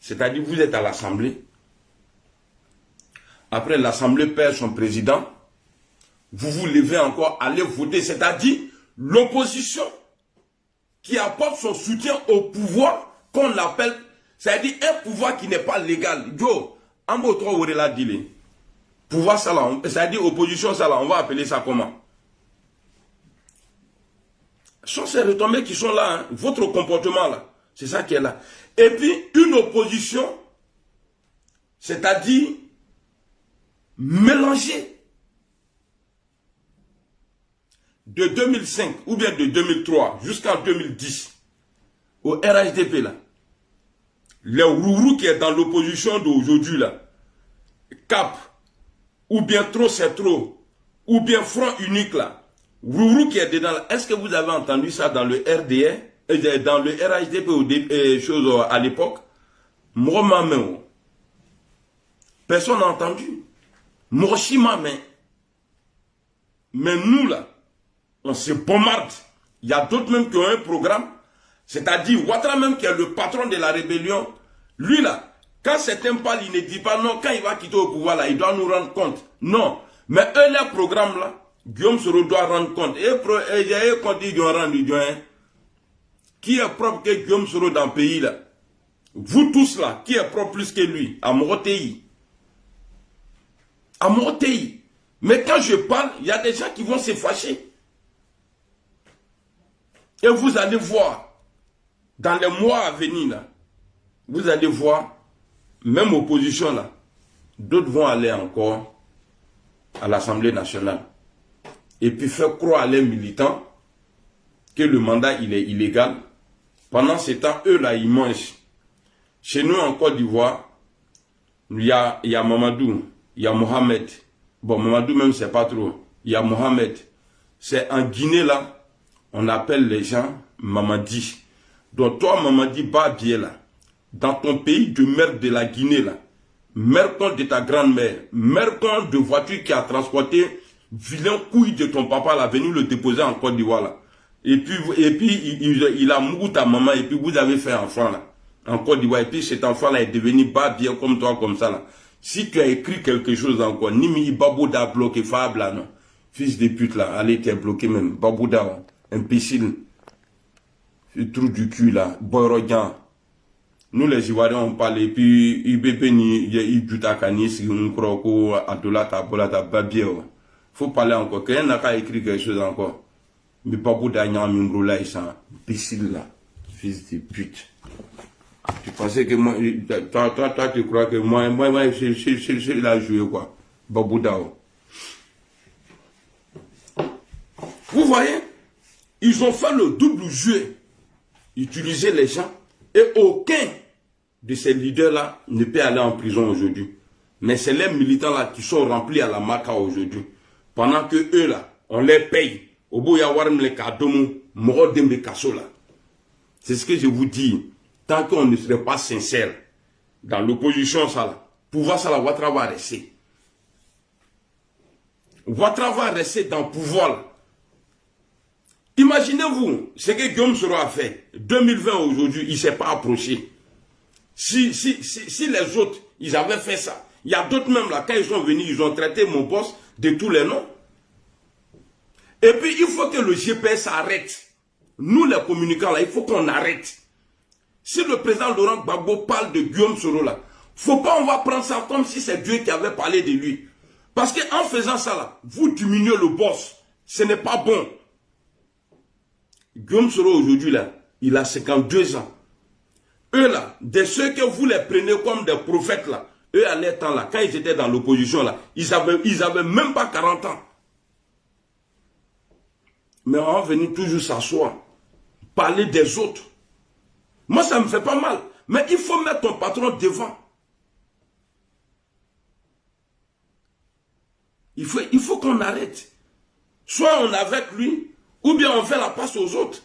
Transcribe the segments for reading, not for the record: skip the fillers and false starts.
C'est-à-dire, vous êtes à l'Assemblée. Après, l'Assemblée perd son président. Vous vous levez encore, allez voter. C'est-à-dire, l'opposition qui apporte son soutien au pouvoir qu'on appelle, c'est-à-dire un pouvoir qui n'est pas légal. Yo, en beau trop, la dile. Pouvoir, ça là, c'est-à-dire opposition, ça là, on va appeler ça comment? Ce sont ces retombées qui sont là, hein. Votre comportement là, c'est ça qui est là. Et puis, une opposition, c'est-à-dire mélangée de 2005 ou bien de 2003 jusqu'en 2010 au RHDP là, le Rourou qui est dans l'opposition d'aujourd'hui là, Cap, ou bien trop c'est trop, ou bien Front Unique là, Rourou qui est dedans là, est-ce que vous avez entendu ça dans le RDA, dans le RHDP ou choses à l'époque? Moi, ma main, personne n'a entendu. Moi, aussi, ma main. Mais nous là, on se bombarde. Il y a d'autres même qui ont un programme. C'est-à-dire, Ouattara même qui est le patron de la rébellion. Lui là, quand certains parlent, il ne dit pas non. Quand il va quitter au pouvoir là, il doit nous rendre compte. Non. Mais eux, leur programme là, Guillaume Soro doit rendre compte. Et quand ils doivent rendre, qui est propre que Guillaume Soro dans le pays là? Vous tous là, qui est propre plus que lui? À Morotei. À Morotei. Mais quand je parle, il y a des gens qui vont se fâcher. Et vous allez voir, dans les mois à venir, là, vous allez voir, même opposition, là, d'autres vont aller encore à l'Assemblée nationale. Et puis faire croire à les militants que le mandat, il est illégal. Pendant ce temps, eux, là, ils mangent. Chez nous, en Côte d'Ivoire, il y a Mamadou, il y a Mohamed. Bon, Mamadou même, c'est pas trop. Il y a Mohamed. C'est en Guinée, là, on appelle les gens Mamadi. Donc toi, Mamadi, bas bien là. Dans ton pays de merde de la Guinée, là. Merde de ta grand-mère. Merde de voiture qui a transporté vilain couille de ton papa, là, venu le déposer en Côte d'Ivoire, là. Et puis il a mouru ta maman, et puis vous avez fait un enfant, là. En Côte d'Ivoire. Et puis cet enfant-là est devenu bas bien comme toi, comme ça, là. Si tu as écrit quelque chose encore, Nimi Babouda bloqué Fab, là, non. Fils de pute, là. Allez, t'es bloqué même. Babouda, imbécile. Ce trou du cul, là. Boyrogan. Nous, les Ivoiriens, on parle, et puis, IBP, il Jutakani, si on croit qu'au Adolata, Bolata, Babio. Faut parler encore. Quelqu'un n'a pas écrit quelque chose encore. Mais Babouda, Nyamimbrou, là, ils sont imbéciles, là. Fils de pute. Tu pensais que moi, toi, tu crois que moi, je l'ai joué, quoi. Babouda. Vous voyez, ils ont fait le double jeu. Utiliser les gens. Et aucun de ces leaders-là ne peut aller en prison aujourd'hui. Mais c'est les militants-là qui sont remplis à la maca aujourd'hui. Pendant que eux, là, on les paye. Au bout, il y a les kadomu, moro dembe kasso, là. C'est ce que je vous dis. Tant qu'on ne serait pas sincère dans l'opposition, ça là, pouvoir ça là, Ouattara va rester. Ouattara va rester dans le pouvoir là. Imaginez-vous ce que Guillaume Soro a fait. 2020 aujourd'hui, il ne s'est pas approché. Si les autres, ils avaient fait ça, il y a d'autres même là, quand ils sont venus, ils ont traité mon boss de tous les noms. Et puis, il faut que le GPS arrête. Nous, les communicants là, il faut qu'on arrête. Si le président Laurent Gbagbo parle de Guillaume Soro là, faut pas on va prendre ça comme si c'est Dieu qui avait parlé de lui. Parce qu'en faisant ça là, vous diminuez le boss. Ce n'est pas bon. Guillaume Soro aujourd'hui là, il a 52 ans. Eux là, de ceux que vous les prenez comme des prophètes là, eux à leur temps là, quand ils étaient dans l'opposition là, ils avaient même pas 40 ans. Mais on va venir toujours s'asseoir, parler des autres. Moi ça me fait pas mal, mais il faut mettre ton patron devant. Il faut qu'on arrête. Soit on est avec lui, ou bien on fait la passe aux autres.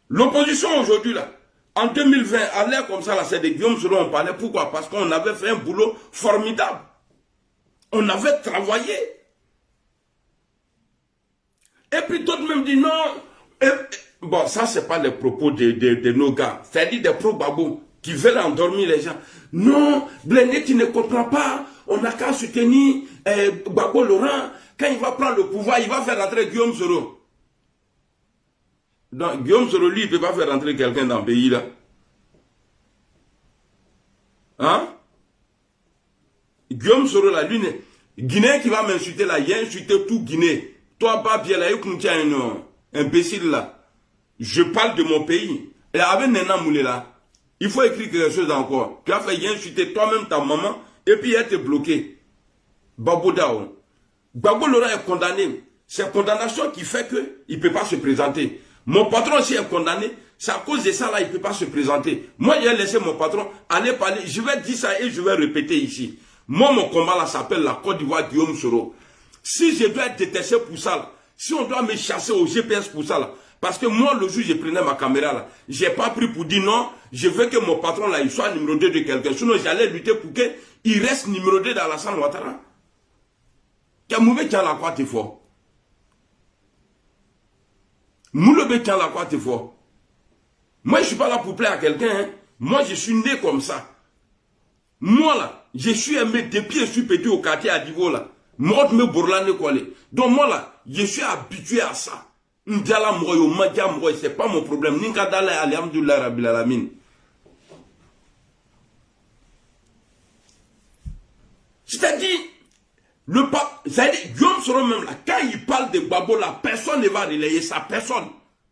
L'opposition aujourd'hui, là, en 2020, à l'air comme ça, là, c'est de Guillaume Soro, on parlait. Pourquoi? Parce qu'on avait fait un boulot formidable. On avait travaillé. Et puis d'autres même disent non. Bon, ça, c'est pas les propos de nos gars. C'est-à-dire des pro-babou. qui veulent endormir les gens. Non, Blendé, tu ne comprends pas. On n'a qu'à soutenir Gbagbo Laurent. Quand il va prendre le pouvoir, il va faire rentrer Guillaume Soro. Donc, Guillaume Soro, lui, il ne peut pas faire rentrer quelqu'un dans le pays, là. Hein? Guillaume Soro, là, lui, Guinée qui va m'insulter, là, il a insulté tout Guinée. Toi, Babiel, là, il y a un imbécile, là. Je parle de mon pays. Et avec Nena Moulé, là, il faut écrire quelque chose encore. Tu as fait insulter toi-même ta maman, et puis elle te bloqué. Babodao. Gbagbo Laurent est condamné. C'est condamnation qui fait qu'il ne peut pas se présenter. Mon patron aussi est condamné. C'est à cause de ça là, il ne peut pas se présenter. Moi, j'ai laissé mon patron aller parler. Je vais dire ça et je vais répéter ici. Moi, mon combat là s'appelle la Côte d'Ivoire Guillaume Soro. Si je dois être détesté pour ça là, si on doit me chasser au GPS pour ça là, parce que moi, le jour où je prenais ma caméra là, je n'ai pas pris pour dire non, je veux que mon patron là, il soit numéro 2 de quelqu'un. Sinon, j'allais lutter pour qu'il reste numéro 2 d'Alassane Ouattara. Moulebe tient la croix, t'es fort. Moulebe tient la croix, t'es fort. Moi, je ne suis pas là pour plaire à quelqu'un. Hein. Moi, je suis né comme ça. Moi, là, je suis aimé depuis que je suis petit au quartier à Divo, là. Moi, je me bourlane quoi. Donc, moi, là, je suis habitué à ça. Ndjala mroyo, madja mroyo, c'est pas mon problème. Ninka dala, alhamdoulilah, rabbil alamin. C'est-à-dire, le pape, Guillaume Soro même là, quand il parle de Gbagbo là, personne ne va relayer ça, personne.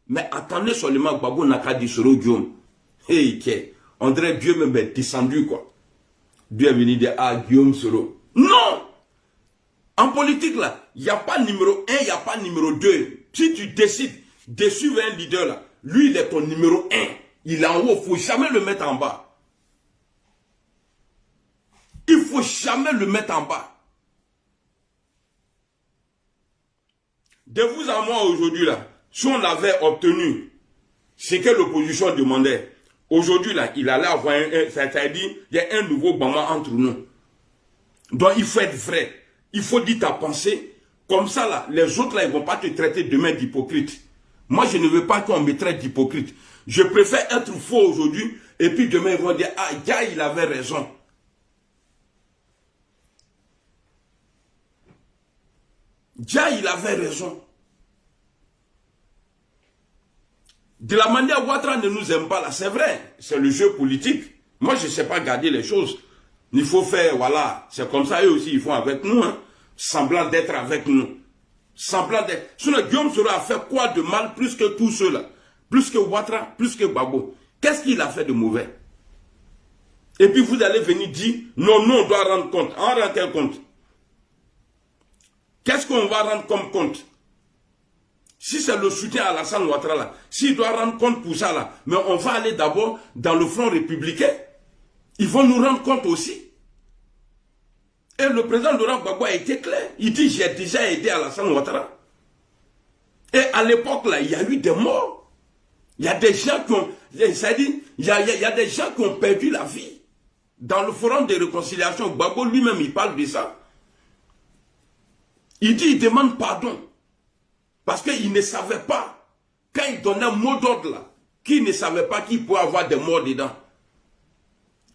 Mais attendez seulement Gbagbo n'a qu'à dire Soro Guillaume. Hey, on dirait Dieu même est descendu quoi. Dieu est venu dire, ah Guillaume Soro. Non! En politique là, il n'y a pas numéro 1, il n'y a pas numéro 2. Si tu décides de suivre un leader là, lui il est ton numéro 1. Il est en haut, il ne faut jamais le mettre en bas. Il ne faut jamais le mettre en bas. De vous à moi aujourd'hui là, si on avait obtenu ce que l'opposition demandait, aujourd'hui là, il allait avoir c'est-à-dire, il y a un nouveau Bama entre nous. Donc il faut être vrai. Il faut dire ta pensée. Comme ça là, les autres là, ils ne vont pas te traiter demain d'hypocrite. Moi, je ne veux pas qu'on me traite d'hypocrite. Je préfère être faux aujourd'hui, et puis demain, ils vont dire, ah, Dia, il avait raison. Dia, il avait raison. De la manière Ouattara ne nous aime pas là, c'est vrai, c'est le jeu politique. Moi, je ne sais pas garder les choses. Il faut faire, voilà, c'est comme ça, eux aussi, ils font avec nous, hein, semblant d'être avec nous. Semblant d'être. Sinon, Guillaume Soro a fait quoi de mal plus que tous ceux-là? Plus que Ouattara, plus que Gbagbo. Qu'est-ce qu'il a fait de mauvais? Et puis vous allez venir dire, non, non, on doit rendre compte. On rend quel compte? Qu'est-ce qu'on va rendre comme compte? Si c'est le soutien à Alassane Ouattara là, s'il doit rendre compte pour ça là, mais on va aller d'abord dans le front républicain. Ils vont nous rendre compte aussi. Et le président Laurent Gbagbo a été clair. Il dit, j'ai déjà aidé Alassane Ouattara. Et à l'époque là, il y a eu des morts. Il y a des gens qui ont, c'est-à-dire, il y a des gens qui ont perdu la vie. Dans le forum de réconciliation, Gbagbo lui-même, il parle de ça. Il dit, il demande pardon. Parce qu'il ne savait pas, quand il donnait un mot d'ordre là, qu'il ne savait pas qu'il pouvait avoir des morts dedans.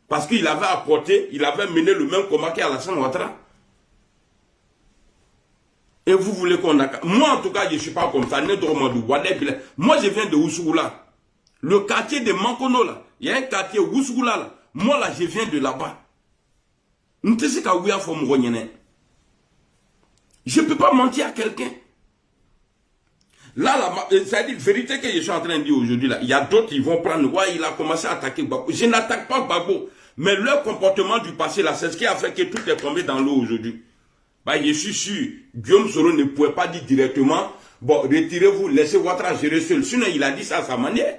Parce qu'il avait apporté, il avait mené le même combat qu'Alassane Ouattara. Et vous voulez qu'on a... Moi, en tout cas, je ne suis pas comme ça. Moi, je viens de Oussougoula. Le quartier de Mankono, là. Il y a un quartier Oussougoula, là. Moi, là, je viens de là-bas. Je ne peux pas mentir à quelqu'un. Là, c'est-à-dire, la vérité que je suis en train de dire aujourd'hui, là, il y a d'autres qui vont prendre, ouais, il a commencé à attaquer Gbagbo. Je n'attaque pas Gbagbo, mais leur comportement du passé, là, c'est ce qui a fait que tout est tombé dans l'eau aujourd'hui. Bah, je suis sûr, Guillaume Soro ne pouvait pas dire directement, bon, retirez-vous, laissez Ouattara gérer seul. Sinon, il a dit ça à sa manière.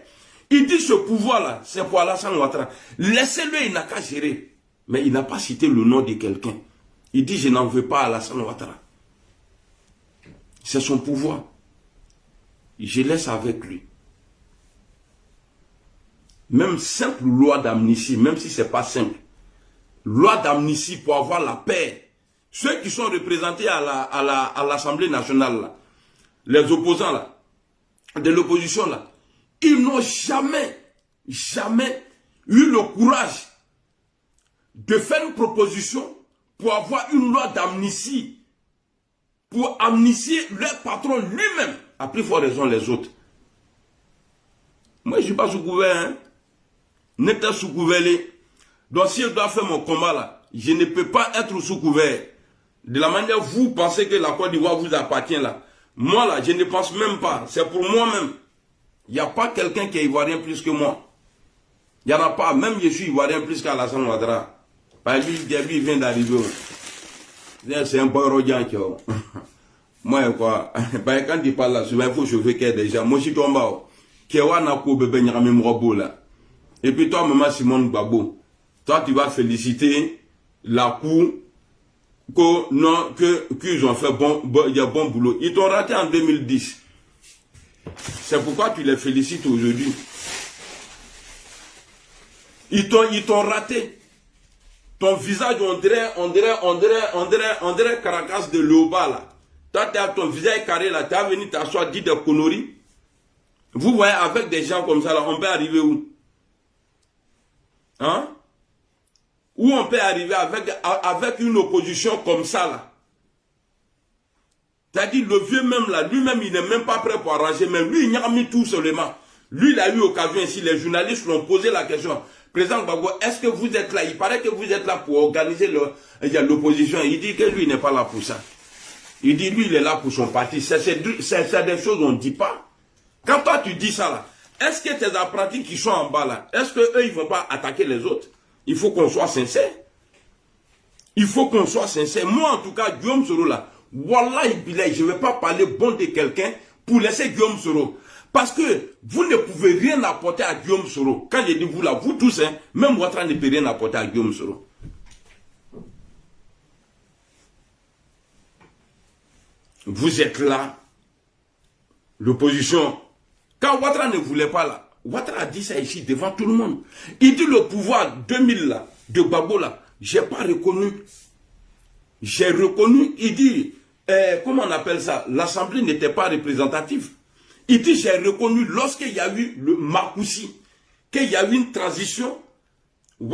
Il dit ce pouvoir-là, c'est pour Alassane Ouattara. Laissez-le, il n'a qu'à gérer. Mais il n'a pas cité le nom de quelqu'un. Il dit, je n'en veux pas à Alassane Ouattara. C'est son pouvoir. Je laisse avec lui. Même simple loi d'amnistie, même si ce n'est pas simple. Loi d'amnistie pour avoir la paix. Ceux qui sont représentés à l'Assemblée nationale, là, les opposants là, de l'opposition là, ils n'ont jamais eu le courage de faire une proposition pour avoir une loi d'amnistie, pour amnistier leur patron lui-même, a pris fort raison les autres. Moi, je ne suis pas sous couvert, hein. N'étant sous couvert. Donc, si je dois faire mon combat là, je ne peux pas être sous couvert. De la manière vous pensez que la Côte d'Ivoire vous appartient là. Moi là, je ne pense même pas. C'est pour moi-même. Il n'y a pas quelqu'un qui est ivoirien plus que moi. Il n'y en a pas. Même je suis ivoirien plus qu'Alassane Ouattara. Lui, il vient d'arriver. C'est un bon rodien qui moi, quoi. Quand il parle là, souvent, il faut chauffer qu'il y a déjà. Moi, je suis tombé. Et puis toi, maman Simone Gbagbo, toi, tu vas féliciter la Cour qu'ils ont fait il y a bon boulot. Ils t'ont raté en 2010. C'est pourquoi tu les félicites aujourd'hui. Ils t'ont raté. Ton visage, on dirait Caracas de Léoba là. Toi, ton visage carré là, tu as venu t'asseoir, dire des conneries. Vous voyez, avec des gens comme ça là, on peut arriver où? Hein? Où on peut arriver avec une opposition comme ça là. C'est-à-dire le vieux même là, lui-même il n'est même pas prêt pour arranger, mais lui il n'y a mis tout seulement. Lui il a eu l'occasion ici, les journalistes lui ont posé la question. Président Gbagbo, est-ce que vous êtes là? Il paraît que vous êtes là pour organiser l'opposition. Il dit que lui il n'est pas là pour ça. Il dit lui il est là pour son parti. C'est des choses qu'on ne dit pas. Quand toi tu dis ça là, est-ce que tes apprentis qui sont en bas là, est-ce qu'eux ils ne vont pas attaquer les autres? Il faut qu'on soit sincère. Il faut qu'on soit sincère. Moi en tout cas, Guillaume Soro là, Wallah Bilay, je ne vais pas parler bon de quelqu'un pour laisser Guillaume Soro. Parce que vous ne pouvez rien apporter à Guillaume Soro. Quand je dis vous là, vous tous, hein, même Ouattara ne peut rien apporter à Guillaume Soro. Vous êtes là, l'opposition. Quand Ouattara ne voulait pas là, Ouattara a dit ça ici devant tout le monde. Il dit le pouvoir 2000 là, de Gbagbo là, j'ai pas reconnu. J'ai reconnu, il dit, comment on appelle ça, l'Assemblée n'était pas représentative. Il dit, j'ai reconnu lorsqu'il y a eu le Marcoussi, qu'il y a eu une transition.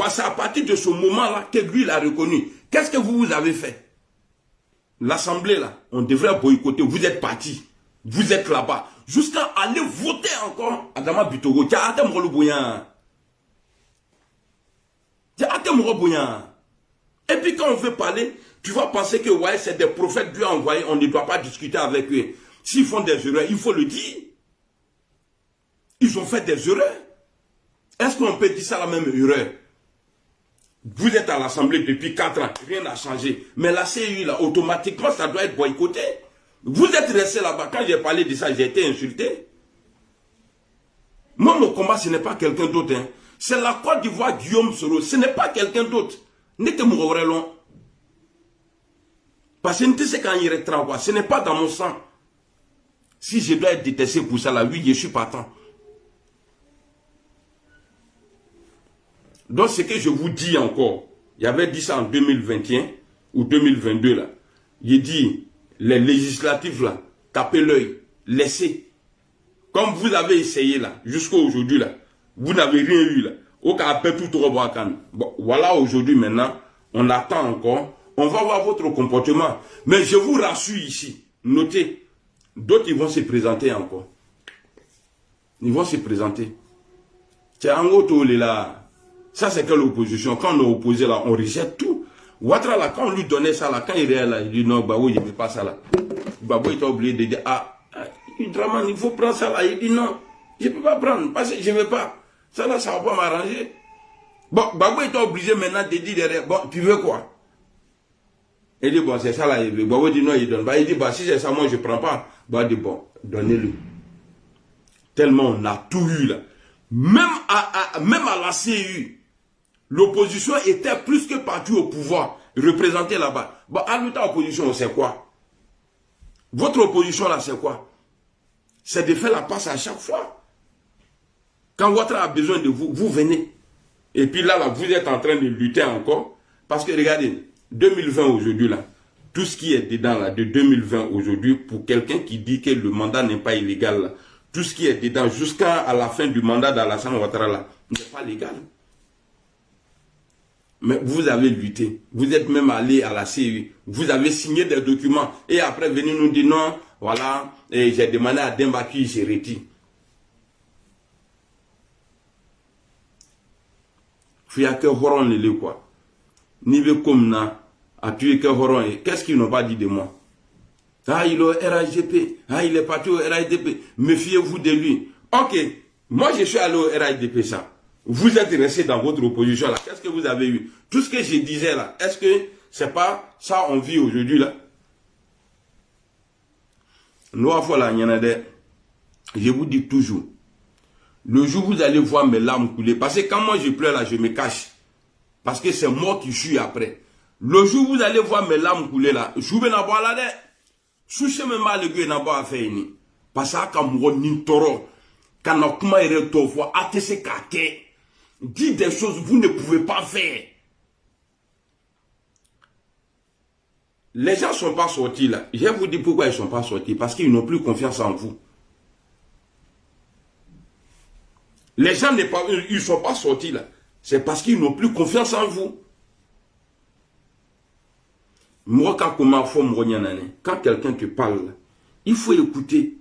C'est à partir de ce moment-là que lui l'a reconnu. Qu'est-ce que vous avez fait? L'Assemblée là, on devrait boycotter. Vous êtes partis. Vous êtes là-bas. Jusqu'à aller voter encore. Adama Bitogo. Et puis quand on veut parler, tu vas penser que ouais, c'est des prophètes Dieu envoyés, on ne doit pas discuter avec eux. S'ils font des erreurs, il faut le dire. Ils ont fait des erreurs. Est-ce qu'on peut dire ça la même erreur? Vous êtes à l'Assemblée depuis 4 ans, rien n'a changé. Mais la CEI, là, automatiquement, ça doit être boycotté. Vous êtes resté là-bas. Quand j'ai parlé de ça, j'ai été insulté. Moi, mon combat, ce n'est pas quelqu'un d'autre. Hein. C'est la Côte d'Ivoire Guillaume Soro. Ce n'est pas quelqu'un d'autre. Parce que ce n'est pas dans mon sang. Si je dois être détesté pour ça, là, oui, je suis partant. Donc, ce que je vous dis encore, il y avait dit ça en 2021 ou 2022, là. Il dit, les législatives, là, tapez l'œil, laissez. Comme vous avez essayé, là, jusqu'à aujourd'hui, là, vous n'avez rien eu, là. Au cas tout bon, voilà, aujourd'hui, maintenant, on attend encore. On va voir votre comportement. Mais je vous rassure ici, notez, d'autres, ils vont se présenter encore. Ils vont se présenter. C'est un autre, là. Ça, c'est que l'opposition. Quand on est opposé, là, on rejette tout. Ouattara, là, quand on lui donnait ça, là, quand il est là, il dit non, bah oui, je ne veux pas ça, là. Gbagbo était oublié de dire, il faut prendre ça, là. Il dit non, je ne peux pas prendre, parce que je ne veux pas. Ça, là, ça ne va pas m'arranger. Bon, Gbagbo était obligé maintenant de dire derrière, bon, tu veux quoi? Il dit, bon, c'est ça, là, il veut. Gbagbo dit non, il donne. Bah, il dit, bah, si c'est ça, moi, je ne prends pas. Bah, il dit, bon, donnez-le. Tellement on a tout eu, là. Même à la CEI, l'opposition était plus que partie au pouvoir, représentée là-bas. Bon, à l'autre opposition, c'est quoi? Votre opposition là, c'est quoi? C'est de faire la passe à chaque fois. Quand Ouattara a besoin de vous, vous venez. Et puis là, vous êtes en train de lutter encore. Parce que regardez, 2020 aujourd'hui, là, tout ce qui est dedans là, de 2020 aujourd'hui, pour quelqu'un qui dit que le mandat n'est pas illégal, là, tout ce qui est dedans jusqu'à la fin du mandat d'Alassane Ouattara là, n'est pas légal. Mais vous avez lutté. Vous êtes même allé à la CEI. Vous avez signé des documents. Et après, venez nous dire non, voilà, et j'ai demandé à Demba qui se retire. Fiake Horon le quoi. Nive comme na, a tué que Horon. Qu'est-ce qu'ils n'ont pas dit de moi? Ah, il est au RHDP. Ah, il est parti au RHDP. Méfiez-vous de lui. Ok. Moi, je suis allé au RHDP, ça. Vous êtes resté dans votre opposition, là. Qu'est-ce que vous avez eu? Tout ce que je disais, là, est-ce que c'est pas ça on vit aujourd'hui, là? Nous, je vous dis toujours, le jour où vous allez voir mes larmes couler, parce que quand moi je pleure, là, je me cache. Parce que c'est moi qui suis après. Le jour où vous allez voir mes larmes couler, là, je vais n'avoir là, souciez même mal le gars n'avoir fait une. Parce que quand moi, ni toro, quand on comment il te voit, ATC kake. Dites des choses que vous ne pouvez pas faire. Les gens ne sont pas sortis là. Je vais vous dire pourquoi ils ne sont pas sortis. Parce qu'ils n'ont plus confiance en vous. Les gens ne sont pas sortis là. C'est parce qu'ils n'ont plus confiance en vous. Moi, quand quelqu'un te parle, il faut écouter.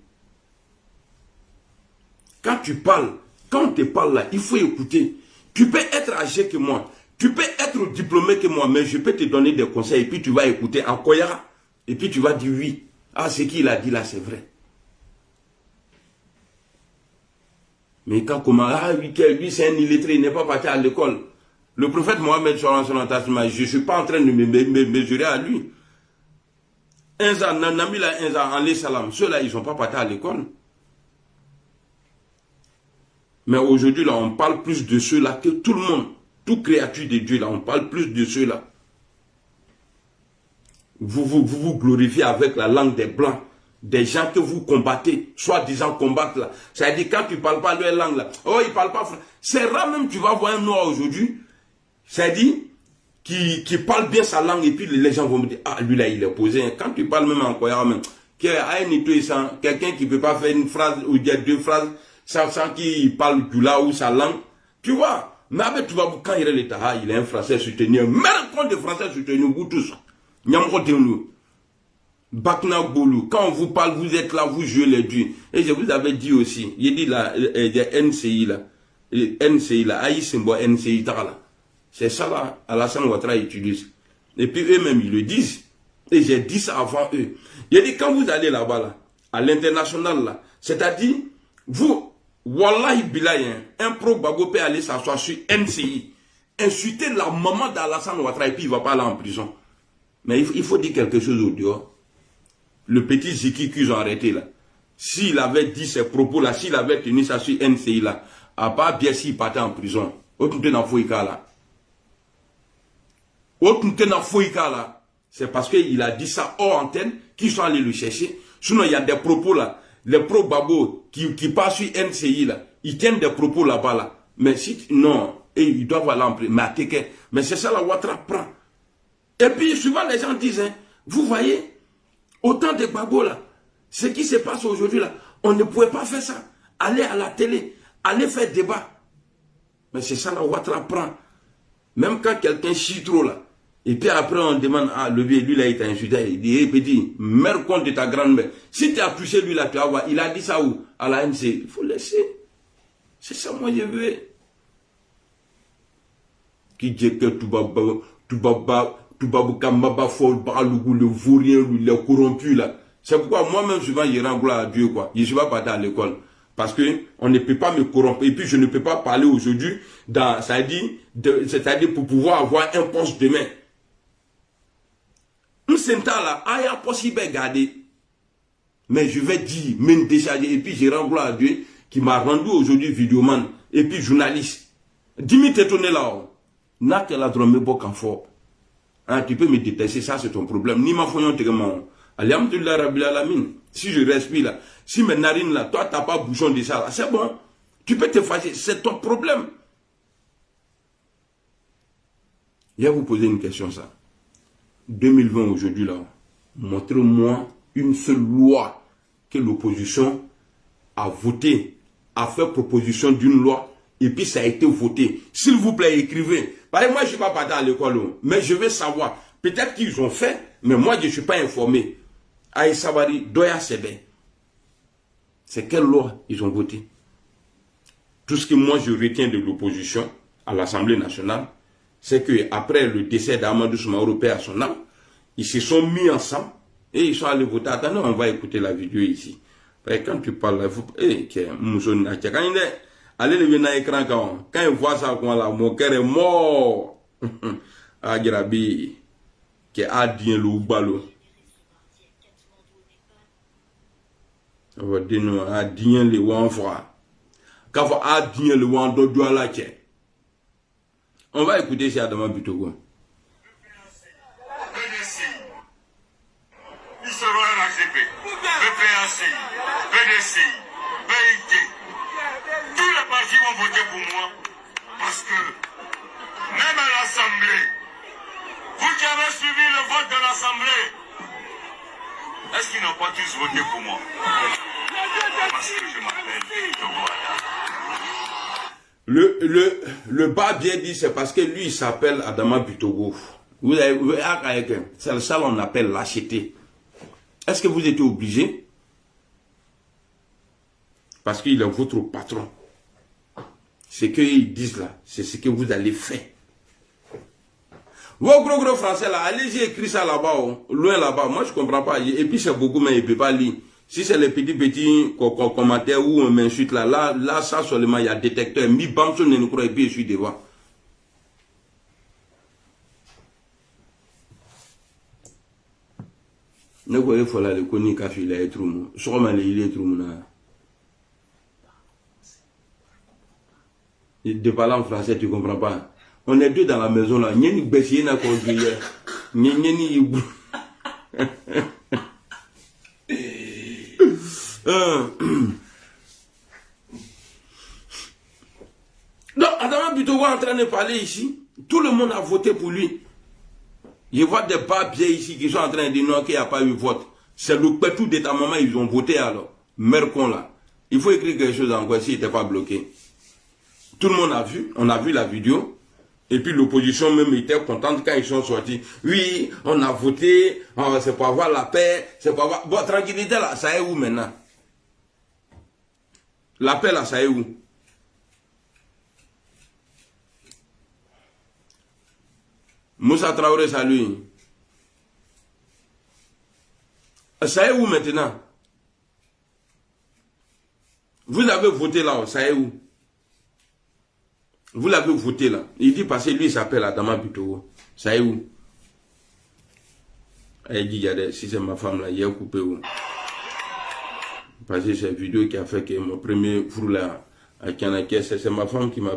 Quand tu parles, quand on te parle là, il faut écouter. Tu peux être âgé que moi, tu peux être diplômé que moi, mais je peux te donner des conseils et puis tu vas écouter en Koyara. Et puis tu vas dire oui. Ah, ce qu'il a dit là, c'est vrai. Mais quand comment, ah oui, lui c'est un illettré, il n'est pas parti à l'école. Le prophète Mohamed, je ne suis pas en train de me mesurer à lui. Ceux-là, ils ne sont pas partis à l'école. Mais aujourd'hui, là, on parle plus de ceux-là que tout le monde. Toute créature de Dieu, là, on parle plus de ceux-là. Vous glorifiez avec la langue des Blancs. Des gens que vous combattez, soi-disant combattre là. C'est-à-dire, quand tu ne parles pas leur langue là, oh, ils ne parlent pas français. C'est rare même, tu vas voir un noir aujourd'hui, c'est-à-dire, qui parle bien sa langue, et puis les gens vont me dire, ah, lui là, il est posé. Quand tu parles même en Koyara, même, quelqu'un qui ne peut pas faire une phrase, ou dire deux phrases, sans qu'il parle du là ou sa langue, tu vois. Mais avec, tu vas voir, quand il est l'État, il est un français soutenu, même quand de français soutenu, vous tous, Bakna Boulou, quand on vous parle, vous êtes là, vous jouez les dieux. Et je vous avais dit aussi, il dit là, NCI là, NCI là, Aïssimbo NCI là. C'est ça là, Alassane Ouattara utilise. Et puis eux-mêmes, ils le disent. Et j'ai dit ça avant eux. Il dit, quand vous allez là-bas, là, à l'international là, c'est-à-dire, vous, Wallahi Bilaye, un pro Gbagbo peut aller s'asseoir sur NCI, insulter la maman d'Alassane Ouattara et puis il ne va pas aller en prison. Mais il faut dire quelque chose au dehors. Le petit Ziki qu'ils ont arrêté là, s'il avait dit ces propos là, s'il avait tenu ça sur NCI là, à part bien s'il partait en prison, autre dans Foïka là. Autre dans Foïka là, c'est parce qu'il a dit ça hors antenne qu'ils sont allés le chercher. Sinon il y a des propos là, les pro-babo qui passent sur NCI là, ils tiennent des propos là-bas là. Mais si, non, et ils doivent aller en prison. Mais c'est ça la Ouattara prend. Et puis souvent les gens disent, hein, vous voyez, autant de Gbagbo là, ce qui se passe aujourd'hui là, on ne pouvait pas faire ça. Aller à la télé, aller faire débat. Mais c'est ça la Ouattara prend. Même quand quelqu'un chie trop là, et puis après on demande, ah le vieux lui là il t'a insulté, il dit, petit, mère compte de ta grand-mère. Si tu as touché lui là, tu vas voir, il a dit ça où? À la MC. Il faut laisser. C'est ça moi je veux. Qui dit que tout le vaurien, le corrompu là. C'est pourquoi moi-même souvent je rends gloire à Dieu quoi. Je ne suis pas parti à l'école. Parce que on ne peut pas me corrompre. Et puis je ne peux pas parler aujourd'hui c'est-à-dire pour pouvoir avoir un poste demain. Un centre là, il y a possible de garder. Mais je vais dire, même décharger. Et puis je rends gloire à Dieu qui m'a rendu aujourd'hui vidéoman. Et puis journaliste. Dis-moi t'étonner là. N'a que la drôme beaucoup en fort. Hein, tu peux me détester, ça c'est ton problème. Ni ma foyon te demande. Alhamdulillah Rabbil Alamin. Si je respire là, si mes narines là, toi t'as pas bouchon de ça là, c'est bon. Tu peux te fâcher, c'est ton problème. Je vais vous poser une question ça. 2020 aujourd'hui là, montrez-moi une seule loi que l'opposition a votée, a fait proposition d'une loi et puis ça a été voté. S'il vous plaît, écrivez. Parce que moi, je ne suis pas parti à l'école, mais je veux savoir. Peut-être qu'ils ont fait, mais moi, je ne suis pas informé. Aïe Sabari, Doya Sebe. C'est quelle loi ils ont voté? Tout ce que moi, je retiens de l'opposition à l'Assemblée nationale, c'est qu'après le décès d'Amadou Soumaoro, paix à son âme, ils se sont mis ensemble et ils sont allés voter. Attendez, on va écouter la vidéo ici. Parce que quand tu parles, allez le venir à l'écran quand il voit ça, mon cœur est mort. Agirabi, qui a dit le ballon. On va dire non, a dit le wanfra. Quand on a dit le wando doit la tête. On va écouter si Adama Bitogo. Ils seront RHDP, PPAC, PDC, PIT. Tous les partis vont voter pour moi. Parce que, même à l'Assemblée, vous qui avez suivi le vote de l'Assemblée, est-ce qu'ils n'ont pas tous voté pour moi? Parce que je m'appelle Togo Ada. Le bas bien dit, c'est parce que lui, il s'appelle Adama Bitogo. Vous avez, c'est ça qu'on appelle lâcheté. Est-ce que vous êtes obligé? Parce qu'il est votre patron. Ce qu'ils disent là, c'est ce que vous allez faire. Vos gros français là, allez-y écrire ça là-bas, loin là-bas. Moi, je ne comprends pas. Et puis, c'est beaucoup, mais il ne peut pas lire. Si c'est les petits commentaires ou on m'insulte là, ça seulement, il y a détecteur. Mi bamso ne nous croit et puis je suis devant. Ne voyez pas là, le connu café, il est trop mou. Sûrement, il est trop mou. De parler en français, tu ne comprends pas. On est deux dans la maison là. N'y a ni bessier, n'a conduit. N'y a ni. Donc, Adama Bitogo est en train de parler ici. Tout le monde a voté pour lui. Je vois des papiers ici qui sont en train de dire non, qu'il n'y a pas eu vote. C'est le pétou d'état moment, ils ont voté alors. Mercon là. Il faut écrire quelque chose encore s'il n'était pas bloqué. Tout le monde a vu, on a vu la vidéo. Et puis l'opposition même était contente quand ils sont sortis. Oui, on a voté, c'est pour avoir la paix, c'est pour avoir... Bon, tranquillité là, ça est où maintenant? La paix là, ça est où? Moussa Traoré, salut. Ça est où maintenant? Vous avez voté là, ça est où? Vous l'avez voté là. Il dit parce que lui il s'appelle Adama Bitogo. Ça est où? Elle dit, si c'est ma femme là, il a coupé où? Parce que c'est une vidéo qui a fait que mon premier frou là, à Kanaké, c'est ma femme qui m'a